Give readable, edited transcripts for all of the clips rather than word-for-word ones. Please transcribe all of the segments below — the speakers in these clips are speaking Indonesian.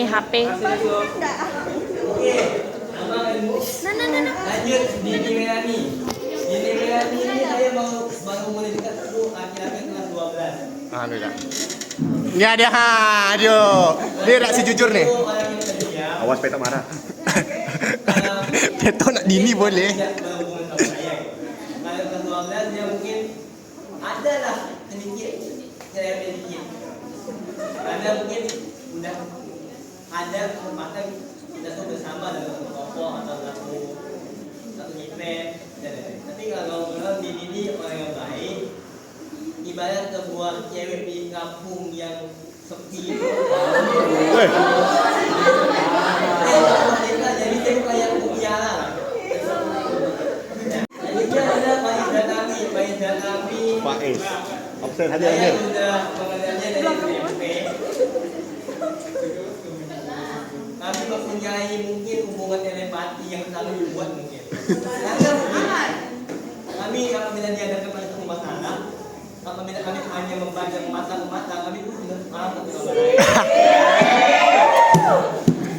bunyi HP. Oke, lanjut di Melani. Di Melani ini saya baru mulai dekat dulu akhir-akhir kelas 12. Anu ya. Ini ada aduh. Dia tak sejujur nih. Itu orang yang terdiam. Awas Peto marah. Peto nak dini boleh. Tidak berhubungan sama saya. Kalau kelas 12 dia mungkin ada lah sedikit cerewet sedikit. Karena mungkin udah ada kesempatan kita tuh bersama dalam satu kelompok atau satu event. Tapi kalau di ini orang yang baik, ibarat sebuah cewek di kampung yang sepi. Jadi saya kayak mutiara lah. Jadi dia ada Faiza kami. Faiz. Absen Saya hadir. sudah mengenalnya dari SMP. Kami mempunyai mungkin hubungan telepati yang selalu dibuat mungkin. Karena kami apabila diadakan pada satu masalah, apabila kami hanya membaca mata ke mata, kami pun sudah paham satu sama lain.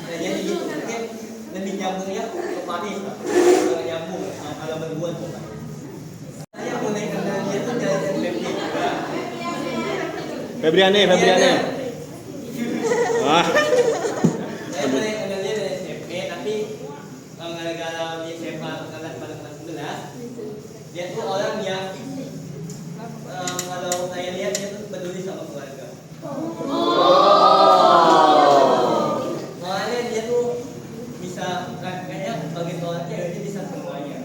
Nah, jadi itu mungkin lebih nyambungnya ke Paris lah. Kalau nyambung, kalau berbuat bukan. Saya mulai kenal dia tuh dari SMP juga. Febriane. Wah. Saya mulai kenal dia dari SMP, tapi gara-gara di SMA kelas pada kelas 11, dia tuh orang yang kalau saya lihat dia tuh peduli sama keluarga. Soalnya dia tuh bisa kayaknya bagi seorang cewek dia bisa semuanya.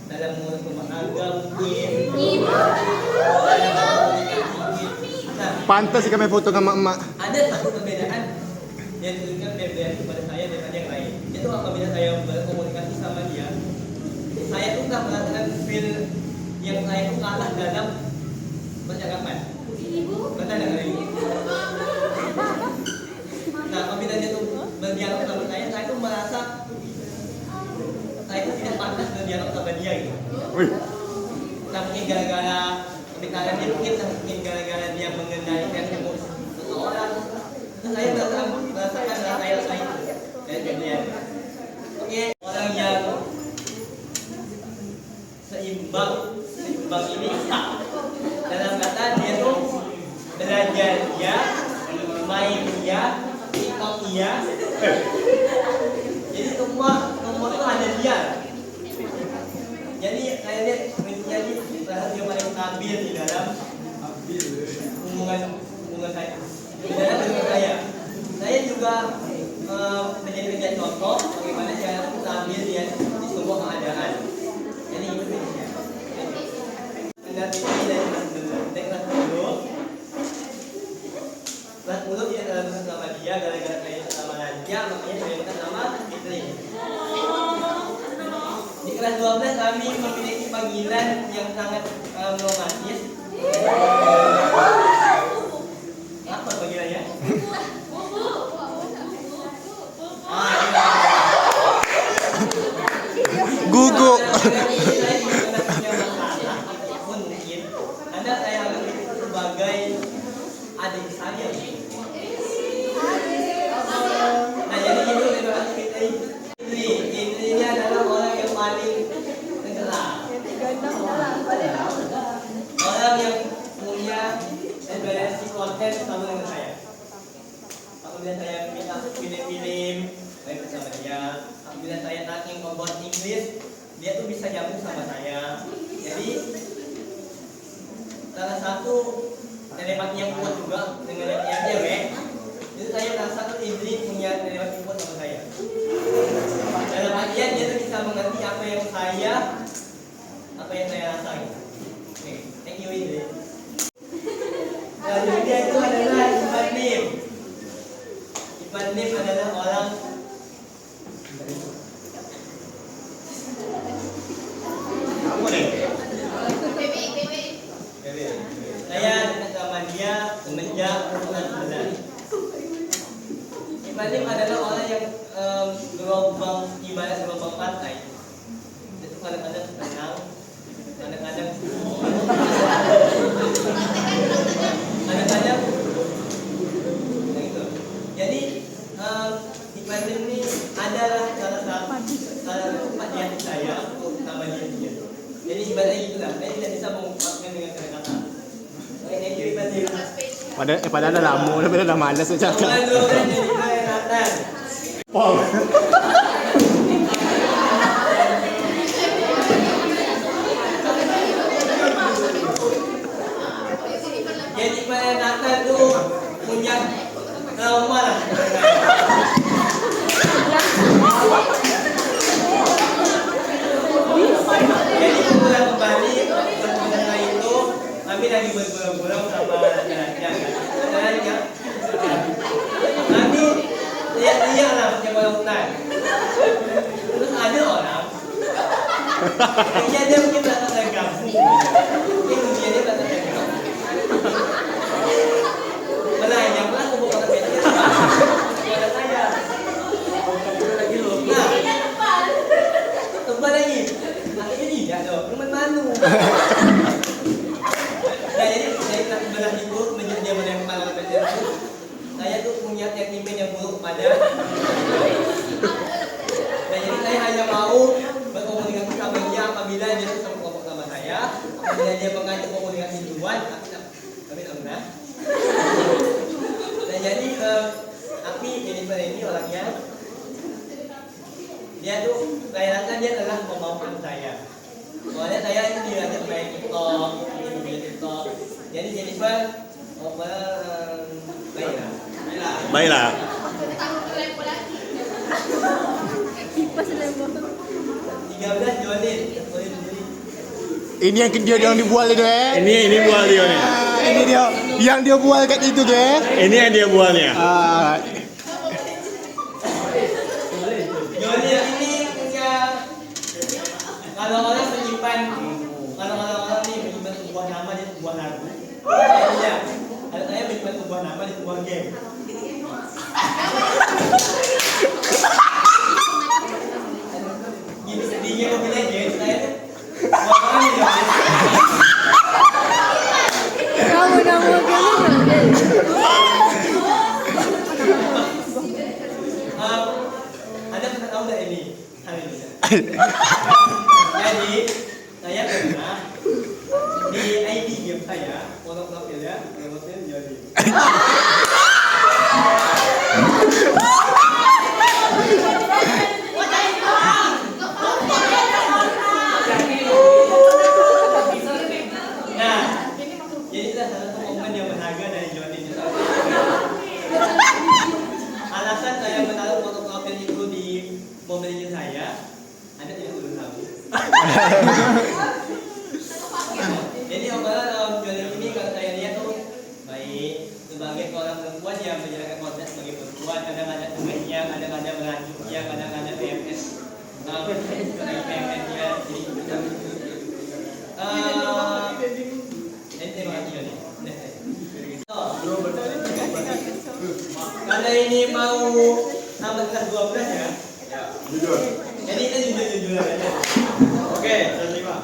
Dalam mengurus rumah tangga mungkin. Dalam komunikasi. Nah, Pantas sih kami foto sama emak. ada satu perbedaan yang tunjukkan perbedaan kepada saya daripada yang lain. Itu apabila saya berkomunikasi sama dia, saya tuh nggak merasakan feel yang saya tuh kalah dalam percakapan. Betul nggak hari ini? Nah, apabila dia tuh berdialog sama saya tuh merasa saya tuh tidak pantas berdialog sama dia gitu. Wih. Nah, mungkin gara-gara pembicaraan dia mungkin gara-gara dia mengendalikan emosi seseorang. Saya merasakan saya itu dari dia. Oke, orang yang seimbang ini dalam kata dia tuh belajar dia, main dia, TikTok dia. Jadi semua itu ada dia. Jadi saya lihat menjadi salah satu yang paling stabil di dalam hubungan saya. Di dalam hubungan saya. Saya juga menjadi contoh bagaimana cara stabil dia di semua keadaan. Jadi itu bedanya. Anda pilih dari kelas 10. Kelas 10 dia dalam sama dia gara-gara saya sama Raja, makanya saya minta sama Fitri. Di kelas 12 kami memiliki panggilan yang sangat romantis. Apa panggilannya? Gugu. Mungkin Anda saya anggap itu sebagai adik saya. Nah, jadi itu dengan Fitri. Fitri ini adalah orang yang paling tenggelam. Orang yang punya referensi konten sama dengan saya. Apabila saya minta film-film, saya bersama dia. Apabila saya talking about English, dia tuh bisa nyambung sama saya. Jadi salah satu telepati yang kuat juga dengan yang cewek. Itu saya merasakan Indri punya telepati kuat sama saya. Dalam artian dia tuh bisa mengerti apa yang saya rasain. Oke, thank you Indri. Dan dia itu adalah Ivan Lim. Ivan Lim adalah orang Apa nih? saya dekat sama dia semenjak bulan 9. Ivan Lim adalah orang yang ibarat gelombang pantai. Itu kadang-kadang tenang, kadang-kadang gitu. Jadi ibaratnya gitu lah. Saya tidak bisa mengungkapkan dengan kata-kata. Ini ibaratnya. Padahal dah lama, dah malas nak cakap. Dulu kan jadi Nathan. Wow. Jadi pada Nathan tu punya trauma lah. Jadi pulang kembali setelah itu kami lagi bergurau-gurau sama raja-raja kan. Raja. Kami lihat lah macam hutan. Terus ada orang. Dia mungkin tak tergabung. Mungkin dia tak tergabung. Menanyalah aku bukan pencet. Ada saya. Lagi lu. Nah. Tebal lagi. Akhirnya tidak dong. Cuma malu. Nah, jadi dari belah itu menjadi dia melempar pencet itu. Saya tuh punya sentimen yang buruk pada. Nah, jadi saya hanya mau berkomunikasi sama dia apabila dia suka ngomong sama saya. Apabila dia mengajak komunikasi duluan, kami tak pernah. Nah, jadi tapi Jennifer ini orangnya dia tuh saya rasa dia adalah memaukan saya. Soalnya saya itu diajak main TikTok, video TikTok. Jadi Jennifer baiklah. Baiklah. Kipas lembut. 13 Jonin. Ini yang dia yang dibual itu Ini bual dia ni. Ini dia yang dia bual kat itu tu Ini yang dia bualnya. Jonin ini punya kalau orang menyimpan kalau orang ni menyimpan sebuah nama di sebuah lagu. Iya. Kalau saya menyimpan sebuah nama di sebuah game. Gini sedihnya Mobile Legends saya tuh orang ni Nama Anda pernah tahu tak ini hal ini? Jadi saya pernah di ID game saya untuk profilnya promosi jadi. Nah, jadi itu salah satu momen yang berharga dari Joni. Alasan saya menaruh foto profil itu di mobilnya saya, Anda tidak perlu tahu. Jadi obrolan Joni ini kalau saya lihat tuh baik sebagai seorang perempuan yang menjalankan konten sebagai perempuan, kadang-kadang temannya, kadang-kadang melanjutnya, kadang-kadang PMS, PMS-nya, jadi terima kasih Joni. Karena ini mau sampai kelas 12 ya. Jujur. Jadi kita jujur-jujur aja. Okey, terima.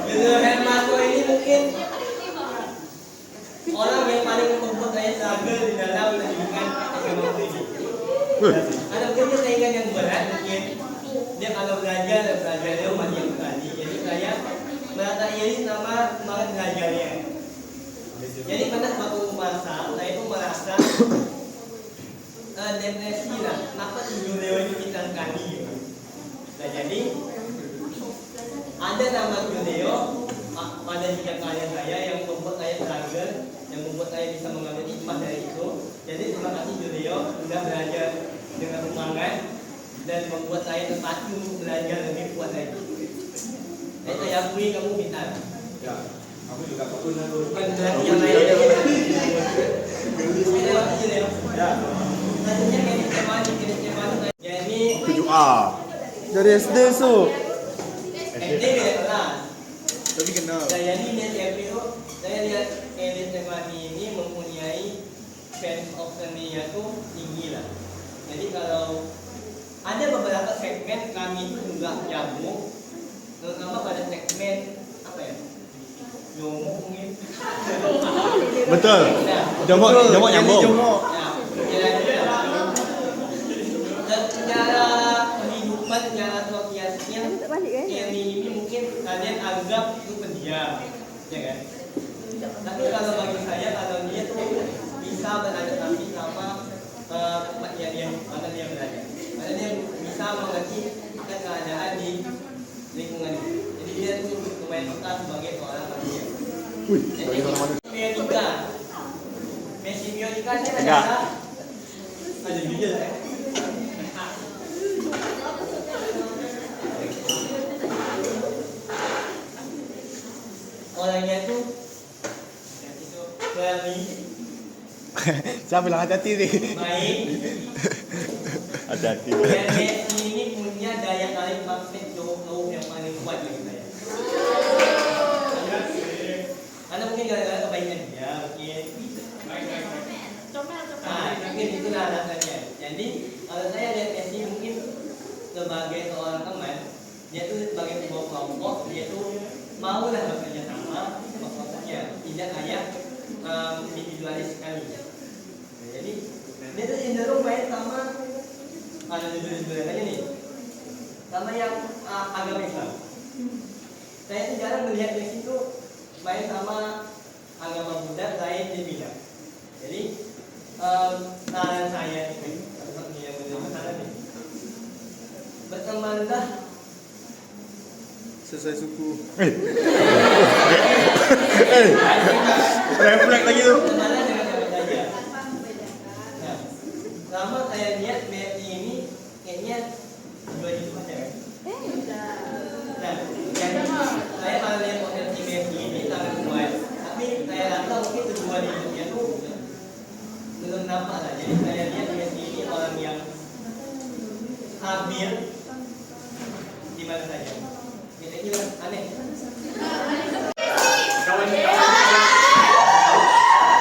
Jujur hematku ini mungkin orang yang paling membuat saya struggle di dalam pendidikan SMA ini. Ada mungkin saingan yang berat mungkin dia kalau belajar dia masih yang berani. Jadi saya merasa iri sama semangat belajarnya. Jadi pada suatu masa saya itu merasa depresi lah. Kenapa si Julio ini bintang kami? Nah jadi ada nama Julio pada jika karya saya yang membuat saya struggle, yang membuat saya bisa mengambil hikmah dari itu. Jadi terima kasih Julio sudah belajar dengan semangat dan membuat saya terpacu untuk belajar lebih kuat lagi. Saya akui kamu pintar. Ya, aku juga pernah Bukan berarti yang lain ada. Terima kasih Julio. Ya. Selanjutnya kredit Cemani. Jadi 7A. Dari SD so. SD beda kelas. Tapi kenal. Saya ini di SMP itu, saya lihat kredit Cemani ini mempunyai sense of seni-nya tuh tinggi lah. Jadi kalau ada beberapa segmen kami itu juga jago, terutama pada segmen apa ya? Jomok mungkin. Betul. Nah, Jomok nyambung. Nah, kira-kira dan secara kehidupan, secara sosialnya, ini mungkin kalian anggap itu pendiam, ya kan? Tapi kalau bagi saya, kalau dia tuh bisa beradaptasi sama tempat yang dia akan dia berada, karena dia bisa mengerti akan keadaan di lingkungan itu. Jadi dia tuh lumayan peka sebagai seorang manusia. Semiotika, semiotika ini adalah ada judul ya. Orangnya tuh berani, Saya bilang hati-hati nih. baik, Hati-hati. dan dia ini punya daya tarik magnet jauh yang paling kuat bagi saya. Karena mungkin gara-gara kebaikan dia, mungkin. Nah, mungkin itulah alasannya. Jadi kalau saya lihat Messi mungkin sebagai seorang teman, dia tuh sebagai sebuah kelompok, dia tuh mau lah bekerja sama kelompoknya, tidak kayak individualis sekali. Nah, jadi dia tuh cenderung main sama ada judul-judulnya nih, sama yang agama Islam. Saya tuh jarang melihat Messi tuh main sama agama Buddha lain di bidang. Jadi saran saya ini, saran nih, bertemanlah Selesai suku. Refleks lagi tuh. bertemanlah dengan siapa saja. Nah, selama saya lihat Messi ini kayaknya dua itu aja kan. Nah, jadi saya kalau lihat potensi Messi ini sangat kuat, tapi saya rasa mungkin kedua di hidupnya tuh belum nampak lah. Jadi saya lihat Messi ini orang yang stabil di mana saja. Kira-kira aneh.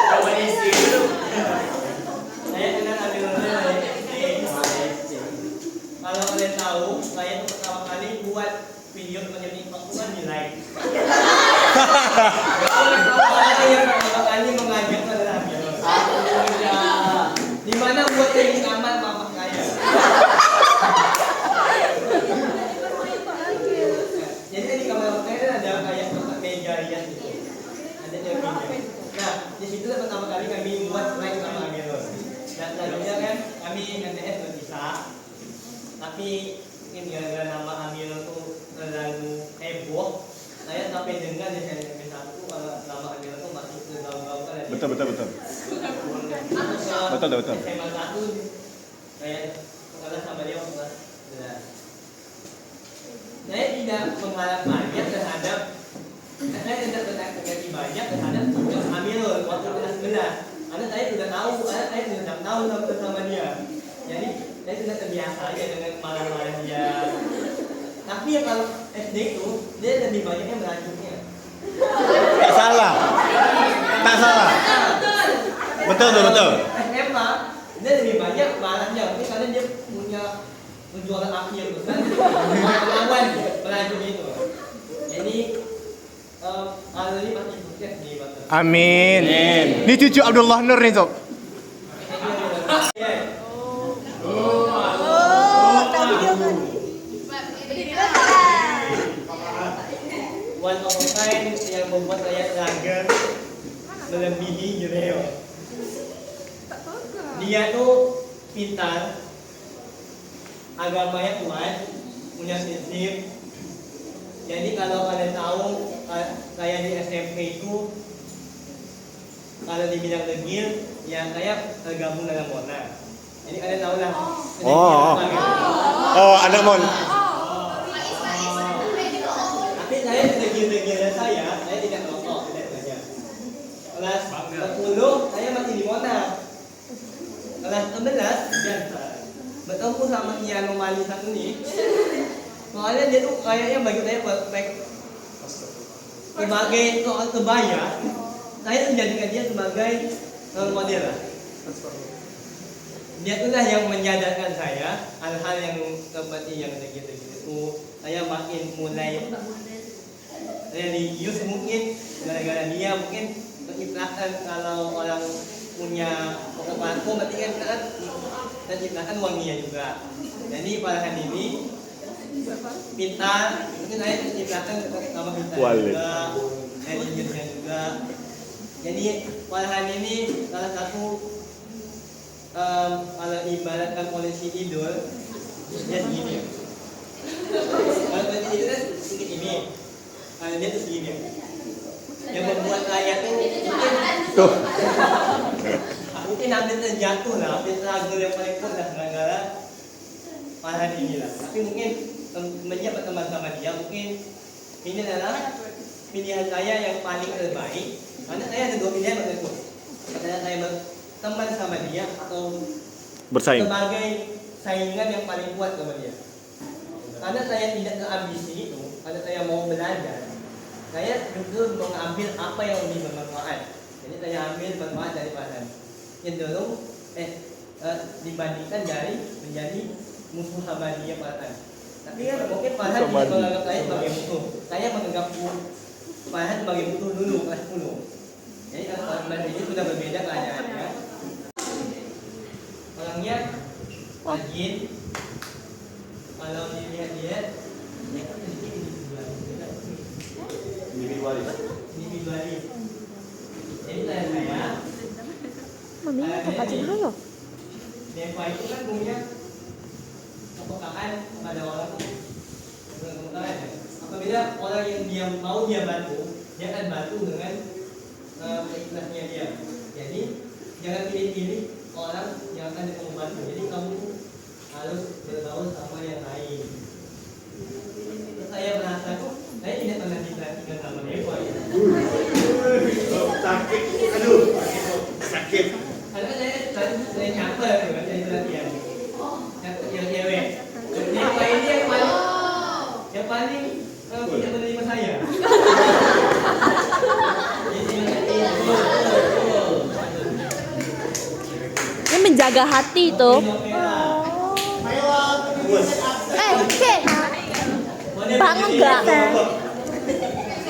Kawan isi dulu. Saya kenal Amir dari SD. Kalau kalian tahu, saya tuh pertama kali buat video macam TikTok itu kan di like. Saya yang pertama kali mengajak adalah Amir. Di mana buat yang aman mama kaya. Jadi di kamar saya ada kayak tempat meja rias gitu. Ada cerminnya. Nah, di situ pertama kali kami buat like sama Amir. Dan tadinya kan kami MTS berpisah. Tapi mungkin gara-gara nama Amir itu terlalu heboh, saya sampai dengar di SMP 1 kalau nama Amir itu masih tergaung-gaungkan. Betul. Betul. SMA 1 saya kalah sama dia waktu kelas 11. Saya tidak mengharap banyak terhadap, saya tidak berarti banyak terhadap Amir waktu kelas 11. Karena saya sudah tahu, saya sudah tahu bersama dia. Jadi saya sudah terbiasa aja dengan marah-marah dia. Tapi ya kalau SD itu dia lebih banyaknya meracunnya. Tak salah. Betul. SMA dia lebih banyak marahnya, mungkin karena dia punya perjuangan api yang besar, melawan meracun itu. Jadi hal ini pasti sukses di masa. Amin. Ini cucu Abdullah Nur nih, Sob. Tak video kan? One of a kind yang membuat saya raga melebihi Jureo. Dia tuh pintar, agamanya kuat, punya prinsip. Jadi kalau kalian tahu, kayak di SMP itu, kalau di bidang legil, yang saya tergabung dalam Mona. Jadi kalian tahu lah. Oh, anak mon. Tapi saya legil-legilnya saya tidak merokok, tidak belajar. Kelas 10 saya masih di Mona. Kelas 11 bertemu sama Kiano Mali satu nih. Soalnya dia tuh kayaknya bagi saya perfect. Sebagai soal kebaya, saya menjadikan dia sebagai role model lah. Dia itulah yang menyadarkan saya hal-hal yang seperti yang gitu itu. Saya makin mulai religius mungkin gara-gara dia, mungkin pencitraan kalau orang punya pokok batu berarti kan pencitraan wanginya juga. Jadi pada hari ini pintar, mungkin saya di belakang sama pintar Walik. juga, juniornya juga. Jadi Farhan ini salah satu kalau ibaratkan polisi idol, dia segini. Kalau polisi idol kan sedikit ini, kalau dia tuh segini. Yang membuat saya tuh mungkin hampir terjatuh lah, hampir struggle yang paling kuat lah gara-gara Farhan ini lah. Tapi mungkin teman-temannya berteman sama dia, mungkin ini adalah pilihan saya yang paling terbaik. Karena saya ada dua pilihan menurutku. Karena saya berteman sama dia atau Bersaing. sebagai saingan yang paling kuat sama dia. Karena saya tidak terambisi itu, karena saya mau belajar. Saya betul mau ngambil apa yang lebih bermanfaat. Jadi saya ambil manfaat dari Farhan. Cenderung dibandingkan dari menjadi musuh abadi Farhan. Tapi mungkin Farhan tidak menganggap saya sebagai musuh. Saya menganggap Farhan sebagai musuh dulu kelas 10. Jadi kalau Farhan ini sudah berbeda keadaannya. Orangnya rajin. Kalau dilihat-lihat, Individualis. individualis. Jadi saya Mami, kakak halo. Deva itu kan punya kepekaan kepada orang. Apabila orang yang dia mau dia bantu, dia akan bantu dengan ikhlasnya dia. Jadi jangan pilih-pilih orang yang akan kamu bantu. Jadi kamu harus bergaul sama yang lain. Saya merasa saya tidak pernah diperhatikan sama Deva. Sakit. Aduh. Sakit. Karena saya caper dengan dari perhatian. Yang cewek. Deva ini yang paling tidak menerima saya. Ini menjaga hati tuh. Kek. Bangun nggak?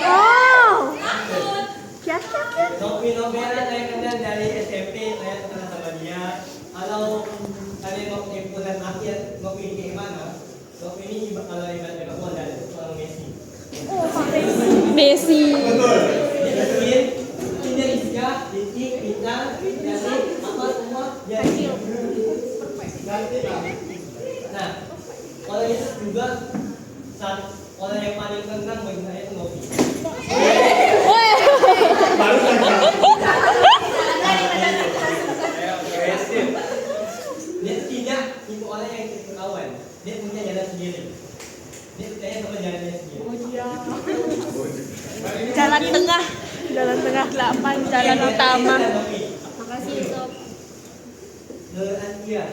Oh. Novi Novela saya kenal dari SMP, saya kenal sama dia. Kalau kalian mau kesimpulan akhir Novi ini gimana? Novi ini kalau ibaratnya modal seorang Messi. Messi. Dia miskin, dia Rizka, Rizky, Pintar, Jadi, apa semua jadi. Nah, orang itu juga orang yang paling tenang bagi saya itu Novi. Dia tidak itu orang yang ikut kawan. Dia punya jalan sendiri. Dia percaya sama jalannya sendiri. Jalan tengah 8, jalan utama. Makasih, Sob. Dia